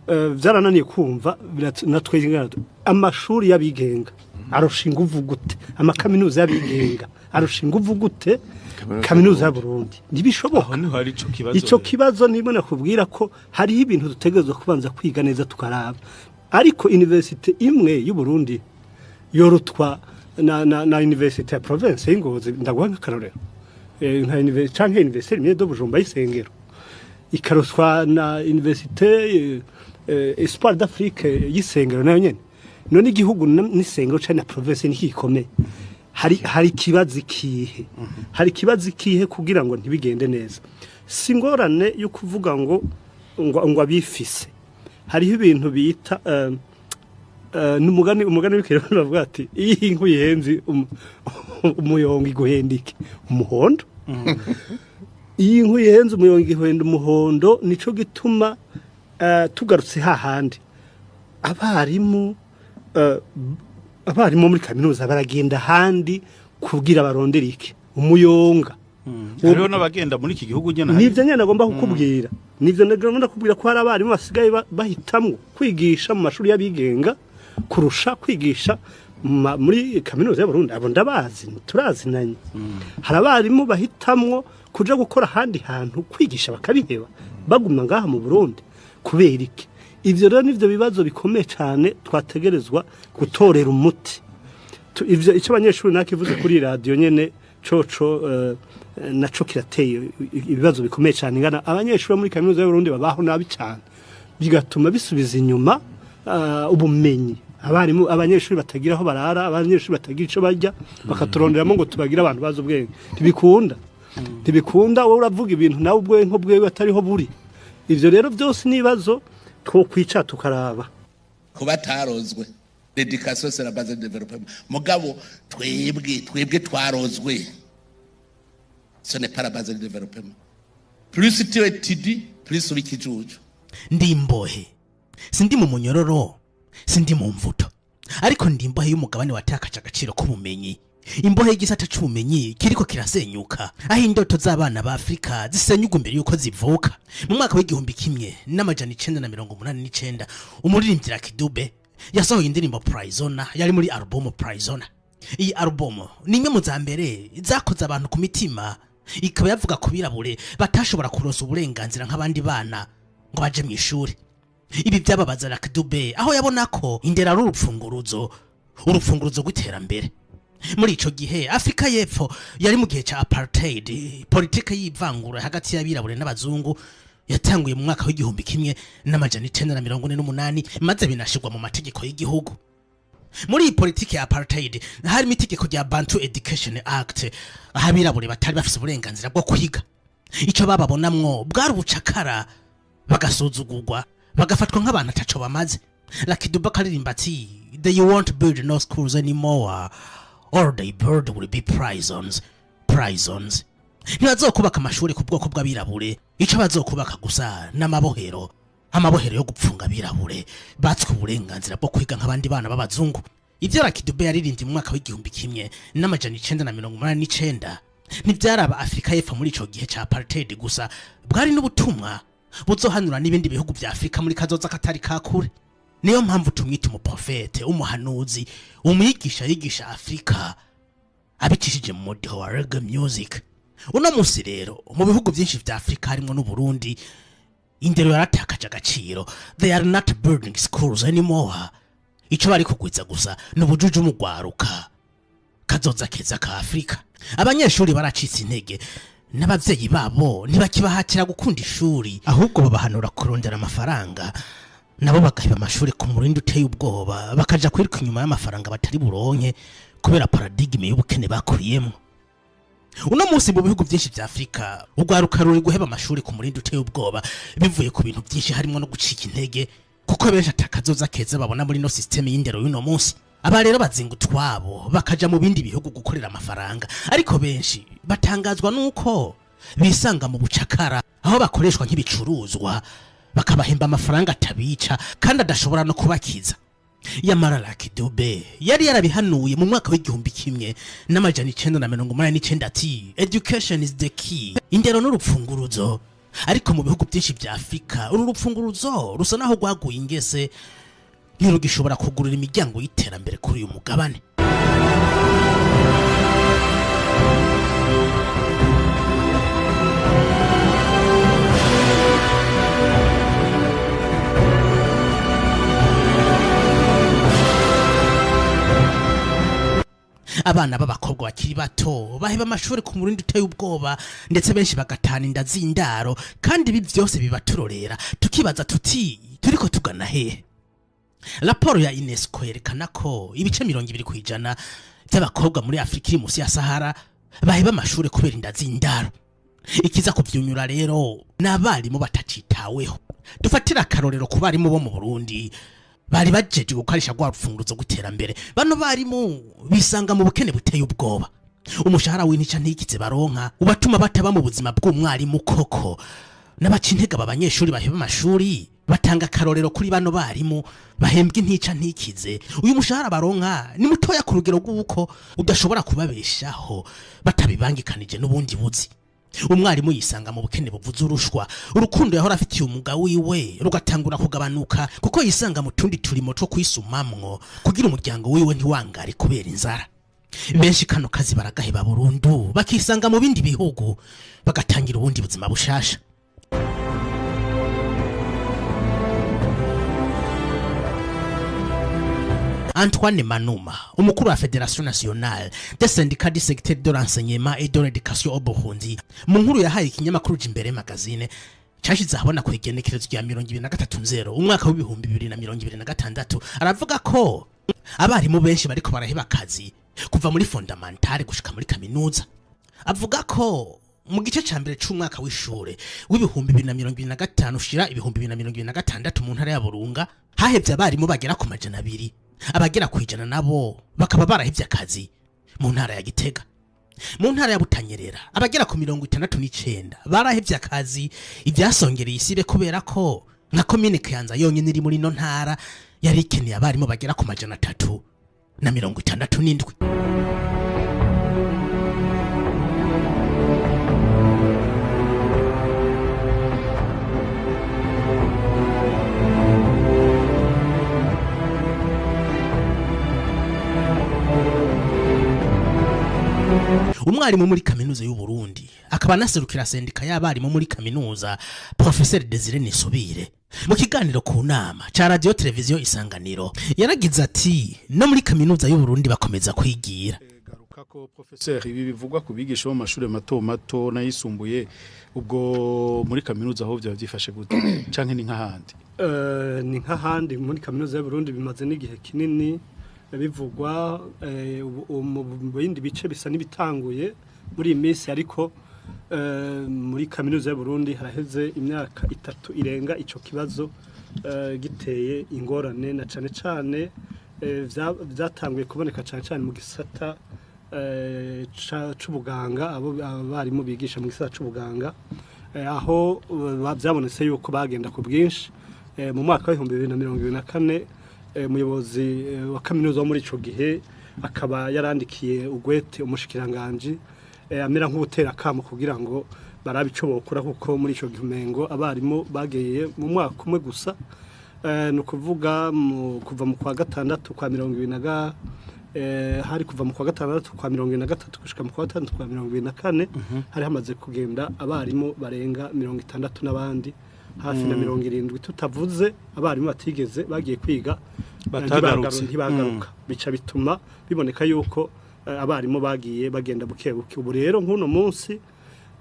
byarananiye kumva natwe amashuri y'abigenga arushinga uvugute amakaminuza y'abigenga arushinga uvugute kaminuza ya Burundi ntibishoboka ico kibazo nibona kubwira ko hari ibintu dutegerezwa kubanza kwiga neza tukaraba ariko university imwe y'u Burundi yorutwa na university ya province y'Ingozi ndaguha nk'akarorero nka university canke university imwe do Bujumbura y'Isengero ikaruswa na university Espoir d'Afrique y'Isengero nayo nyene none igihugu n'Isengero cyane na province nikikomeye hari kibazi kihe kugira ngo ntibigende neza singorane yo kuvuga ngo abifise hariho ibintu bita umugani w'ikero bavuga ati iyi nku yihenze umuyongo iguhendike umuhondo iyi nku yihenze umuyongo iguhenda umuhondo nico gituma tugarutse hahandi abarimu muri kaminuza baragenda handi kubwira barondera iki umuyonga hariho n'abagenda muri iki gihugu nyene nivyo nyene agomba kukubwira nivyo nagomba kubwira ko hari abarimu basigaye bahitamwo kwigisha mu mashuri y'abigenga kurusha kwigisha muri kaminuza ya Burundi abo ndabazi turazinanye hari abarimu bahitamwo kuja gukora handi hantu kwigisha bakabiheba baguma ngaha mu Burundi kubera iki ivyo rero nivyo bibazo bikomeye cyane twategerezwa gutorera umuti ivyo ico abanyeshuri nakivuze kuri radio nyene coco naco kirateye ibibazo bikomeye cyane ngana abanyeshuri muri kaminuza y'u Burundi babaho nabi cyane bigatuma bisubiza inyuma ubumenyi abanyeshuri batagira aho barara abanyeshuri batagira ico barya bakaturonderamo ngo tubagira abantu bazo ubwenge ntibikunda wowe uravuga ibintu nawe ubwenge bwewe atariho buri ivyo rero byose nibazo two kwica tukaraba kuba tarozwe dedication c'est la base de développement mugabo twebwe twarozwe ce n'est pas la base de développement plus tu étudies plus ubikijuju ndimbohe sindi mu munyororo sindi mu mvuto ariko ndimbohe y'umugabane watakaje agaciro k'ubumenyi imbohe y'igisata c'ubumenyi kiriko kirasenyuka aho indoto z'abana ba Afrika zisenyuka imbere yuko zivuka mu mwaka w'igihumbi kimwe n'amajana 989 umuririmbyi Rakidube yasohoye indirimbo Prizona yari muri album Prizona iyi album ni imwe mu za mbere zakoze abantu ku mitima ikaba yavuga ku birabure batashobora kuronsa uburenganzira nk'abandi bana ngo baje mu ishuri ibi byababaza Rakidube aho yabona ko indera ari urufunguruzo gw'iterambere muri ico gihe Afrika y'Epfo yari mu gihe ca apartheid politike y'ivangura hagati y'abirabure n'abazungu yatanguye mu mwaka w'igihumbi kimwe n'amajana 948 maze binashirwa mu mategeko y'igihugu muri iyi politike ya apartheid hari itegeko rya Bantu Education Act ahabirabure batari bafise uburenganzira bwo kwiga ico bababonamwo bwari ubucakara bagasuzugurwa bagafatwa nk'abantu ataco bamaze Rakidube karirimba ati they won't build no schools anymore or they bird will be prisons ntibazokubaka amashuri ku bwoko bw'abirabure ico bazokubaka gusa n'amabohero yo gupfunga abirabure batswe uburenganzira bwo kwiga nk'abandi bana b'abazungu ivyo Rakidube yaririmbye mu mwaka w'igihumbi kimwe n'amajana 989 ntivyaraba Afrika y'Epfo muri ico gihe ca apartheid gusa bwari n'ubutumwa buzohanura n'ibindi bihugu vya Afrika muri kazoza katari kakure niyo mpamvu tumwita umuprofete umuhanuzi umwigisha yigisha Afrika abicishije mu mudiho wa reggae music uno musi rero mu bihugu byinshi vya Afrika harimo n'u Burundi indero yaratakaje agaciro they are not building schools anymore ico bari kugwiza gusa n'ubujuju mu gwaruka kazoza keza ka Afrika abanyeshuri baracitse intege n'abavyeyi babo ntibakibahatira gukunda ishuri ahubwo babahanura kurondera amafaranga nabo bakahiba amashuri ku murindi uteye ubwoba bakaja kwiruka inyuma y'amafaranga batari buronke kubera paradigme y'ubukene bakuriyemo uno munsi mu bihugu byinshi vya Afrika ugwaruka ruri guheba amashuri ku murindi uteye ubwoba bivuye ku bintu byinshi harimo no gucika intege kuko benshi atakazoza keza babona muri no system y'indero y'uno munsi aba rero bazinga utwabo bakaja mu bindi bihugu gukorera amafaranga ariko benshi batangazwa nuko bisanga mu bucakara aho bakoreshwa nk'ibicuruzwa bakabahemba amafaranga atabica kandi adashobora no kubakiza yamara Rakidube yari yarabihanuye mu mwaka w'igihumbi kimwe n'amajana 989 ati education is the key indero n'urupfunguruzo ariko mu bihugu byinshi bya Afrika uru rupfunguruzo rusa naho rwaguye ingese ntirugishobora kugurira imiryango y'iterambere kuri uyu mugabane. Abana b'abakobwa bakiri bato baheba amashuri ku murindi uteye ubwoba ndetse benshi bagatana inda z'indaro kandi ibi byose bibaturorera tukibaza tuti turiko tugana hehe. Raporo ya UNESCO yerekana ko ibice 20% by'abakobwa muri Afrika iri musi ya Sahara baheba amashuri kubera inda z'indaro. Ikiza kuvyunyura rero n'abarimu batacitaweho. Dufatira akarorero ku barimu bo mu Burundi bari bajeje gukoresha gwa rupfunguruzo guterambere. Bano barimu bisanga mu bukene buteye ubwoba. Umushahara w'intica ntikize baronka ubatuma bataba mu buzima bw'umwarimu koko. N'abacintega babanyeshuri baheba amashuri batanga akarorero kuri bano barimu bahembwa intica ntikize. Uyu mushahara baronka ni mutoya ku rugero rw'uko udashobora kubabeshaho batabibangikanije n'ubundi buzi. Umwarimu yisanga mu bukene buvuze urushwa, urukundo yahora afitiye umuga wiwe rugatangura kugabanuka kuko yisanga mu tundi turimo two kwisumamwo kugira umuryango wiwe ntiwangare kubera inzara. Benshi kano kazi baragaheba burundu bakisanga mu bindi bihugu bagatangira ubundi buzima bushasha. Antoine Manuma, umukuru wa Fédération nationale des syndicats du secteur de l'enseignement et de l'éducation au Burundi, mu nkuru yahaye ikinyamakuru Jimbere magazine cyashize abona ku igenekerezo rya 2030 umwaka w'ibihumbi 2026 aravuga ko abarimu benshi bariko baraheba akazi kuva muri fondamentale gushika muri kaminuza. Avuga ko mu gice ca mbere c'umwaka w'ishure w'ibihumbi 2025 ushira ibihumbi 2026 mu ntara ya Burunga hahevye abarimu bagera ku 200. Abagera kwijana nabo bakaba barahivye akazi mu ntara ya Gitega. Mu ntara ya Butanyerera abagera ku 69 barahivye akazi ivyasongereye isibe kubera ko nka commune Kayanza yonyene iri muri no ntara yari ikeneye abarimu bagera ku 367. Umwarimu muri kaminuza y'u Burundi akaba naserukira sendika y'abarimu muri kaminuza Professeur Desire Nisubire mu kiganiro ku nama ca radio televiziyo Isanganiro yaragize ati no muri kaminuza y'u Burundi bakomeza kwigira. Garuka ko Professeur ibi bivugwa ku bigisha mu mashuri mato mato nayisumbuye ubwo muri kaminuza aho bya byifashe gute canke ni nk'ahandi? Ni nk'ahandi muri kaminuza y'u Burundi bimaze n'igihe kinini bivugwa mu bindi bice bisa nibitanguye muri iminsi ariko muri kaminuza y'u Burundi haraheze imyaka 3 irenga ico kibazo giteye ingorane na cane cane byatanguye kuboneka cane cane mu gisata c'ubuganga abo barimo bigisha mu gisata c'ubuganga aho byabonetse yuko bagenda ku bwinshi mu mwaka wa 2024 umuyobozi wa kaminuza muri ico gihe akaba yarandikiye ugwete umushikiranganje amera nk'ubutera kamo kugira ngo barabe ico bokora kuko muri ico gihumengo abarimo bageye mu mwaka umwe gusa no kuvuga kuva mu kwa gatandatu kwa 20 hari kuva mu kwa gatandatu kwa 2023 gushika mu kwa gatandatu kwa 2024 hari hamaze kugenda abarimo barenga 60 n'abandi hafi na 70 tutavuze abarimu batigeze bagiye kwiga ntibagaruka bica bituma biboneka yuko abarimu bagiye bagenda bukebuke. Ubu rero nk'uno munsi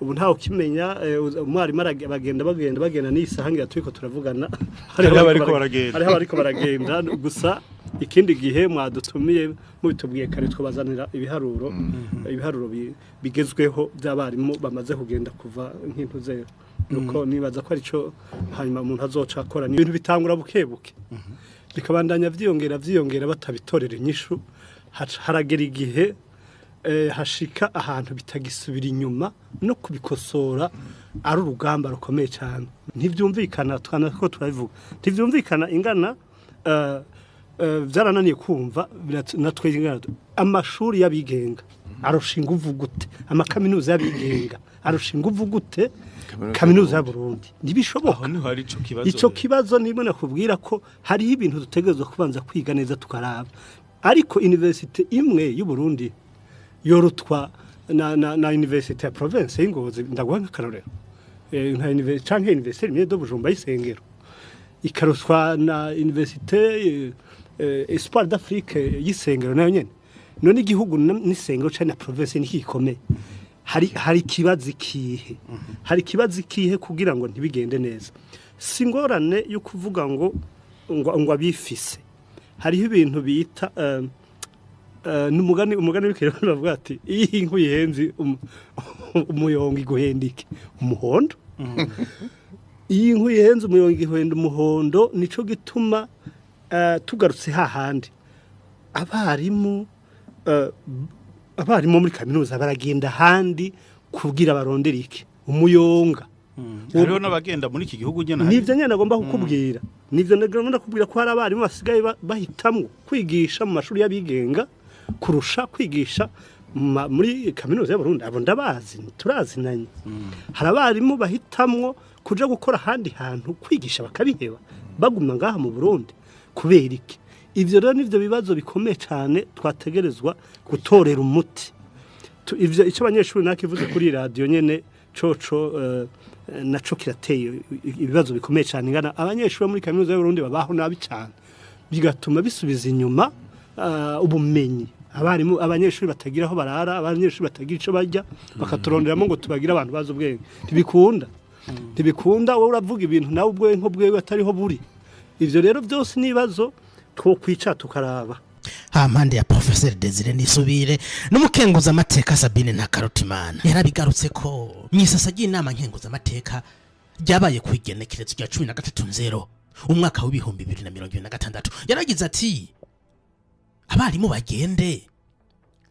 ubu ntaho kimenya umwarimu bagenda n'isahangira turiko turavugana hari bariko baragenda gusa ikindi gihe mwadutumiye mubitubwiye kare twabazanira ibiharuro bigezweho by'abarimu bamaze kugenda kuva nk'intuze nuko nibaza ko arico hanyuma umuntu azoca akora ibintu bitangura bukebuke bikabandanya vyiyongera batabitorera inyishu haragera igihe hashika ahantu bitagisubira inyuma no kubikosora ari urugamba rukomeye cyane ntivyumvikana twanako turabivuga ntivyumvikana ingana byarananiye kumva natwe amashuri y'abigenga arusha inguvu gute amakaminuza y'abigenga arusha inguvu gute kaminuza y'Uburundi ntibishoboka aho niho hari ico ico kibazo nimwe nakubwira ko hariho ibintu dutegerezwa kubanza kwiga neza tukaraba ariko universite imwe y'Uburundi yorutwa na universite ya province y'Ingozi ndaguha nk'akarorero nka universite canke universite imwe do Bujumbura y'Isengero ikaruswa na universite Espoir d'Afrique y'Isengero nayo nyene none igihugu n'isengero cyane na province nikikomeye hari kibazi kihe hari kibazi kihe kugira ngo ntibigende neza singorane yo kuvuga ngo abifise hariho ibintu bita umugani w'ikero bavuga ati iyi nku yihenze umuyongo iguhendike umuhondo iyi nku yihenze umuyongo iguhenda umuhondo nico gituma tugarutse hahandi abarimu muri kaminuza baragenda handi kugira barondera iki umuyonga hariho n'abagenda muri iki gihugu nyene nivyo nyene agomba kukubwira nivyo nagomba kubwira ko hari abarimu basigaye bahitamwo kwigisha mu mashuri y'abigenga kurusha kwigisha muri kaminuza y'Uburundi abo ndabazi turazinanye hari abarimu bahitamwo kuja gukora handi hantu kwigisha bakabiheba bagumna ngaha mu Burundi kubera iki ivyo rero nivyo bibazo bikomeye cyane twategerezwa gutorera umuti ivyo ico abanyeshuri nakivuze kuri radio nyene coco naco kirateye ibibazo bikomeye cyane ngana abanyeshuri muri kaminuza y'Uburundi babaho nabi cyane bigatuma bisubiza inyuma ubumenyi abanyeshuri batagira aho barara abanyeshuri batagira ico barya bakaturonderamo ngo tubagira abantu bazo ubwenge ntibikunda wowe uravuga ibintu nawe ubwenge bwewe atariho buri ivyo rero byose nibazo twokwica tukaraba hampande ya Professor Desire Nisubire n'umukenguza amateka Sabine Ntakarutimana yarabigarutse ko mwisasa y'inama nkenguza amateka ryabaye kwigenekerezo rya 13/0 umwaka wa 2026 yaragize ati abarimu bagende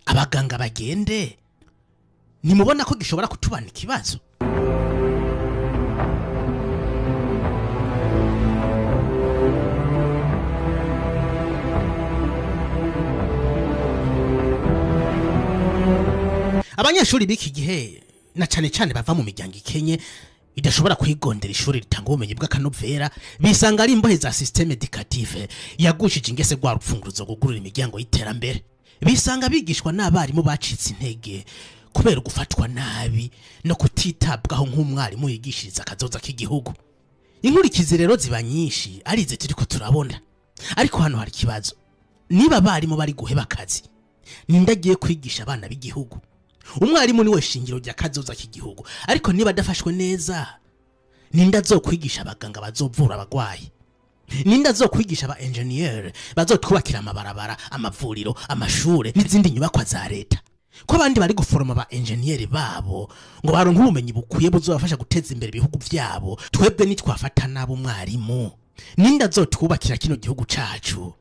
abaganga bagende nimubona ko gishobora kutubana ikibazo abanyeshuri biki gihe na cyane bava mu miryango ikenye idashobora kwigondera ishuri ritanga ubumenyi bw'akanovera bisanga ari imbohe za systeme educative yagushije ingese gwa rupfunguruzo gugurura imiryango y'iterambere bisanga bigishwa n'abarimu bacitse intege kubera gufatwa nabi no kutitabwaho nk'umwarimu yigishiriza akazoza k'igihugu inkurikizi rero ziba nyinshi arize turiko turabona ariko hano hari kibazo niba abarimu bari guheba akazi nindagiye kwigisha abana b'igihugu umwarimu niwe shingiro rya kazoza k'igihugu ariko niba adafashwe neza ninda azokwigisha abaganga bazovura abagwayi ninda azokwigisha aba engineer bazotwubakira amabarabara amavuriro amashure n'izindi nyubakwa za leta ko abandi bari guforoma aba engineer babo ngo baronke ubumenyi bukwiye buzobafasha guteza imbere ibihugu byabo twebwe nitwafata nabo umwarimu ninda azotwubakira kino gihugu cacu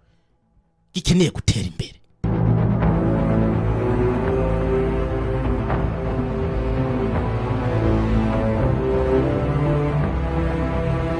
gikeneye gutera imbere